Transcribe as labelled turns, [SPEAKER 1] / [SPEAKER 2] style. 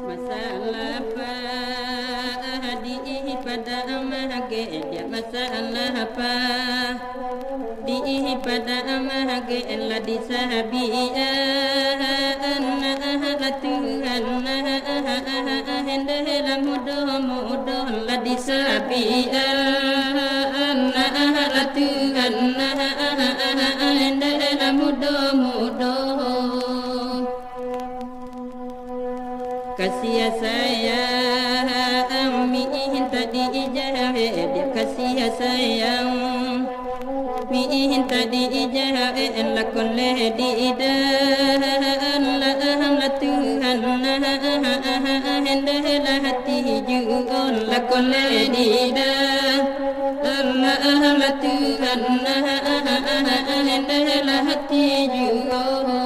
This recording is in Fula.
[SPEAKER 1] Masalah apa diih pada amage dia masalah apa diih pada amage la disahabiya anna ahla Tuhan hendela mudah la disahabiya anna ahla Tuhan hendela mudah kasih sayang minta diijahwe dia kasih sayang minta diijahwe lakon diidan la Tuhan hendalah hati jugon lakon diidan la Tuhan hendalah hati jugon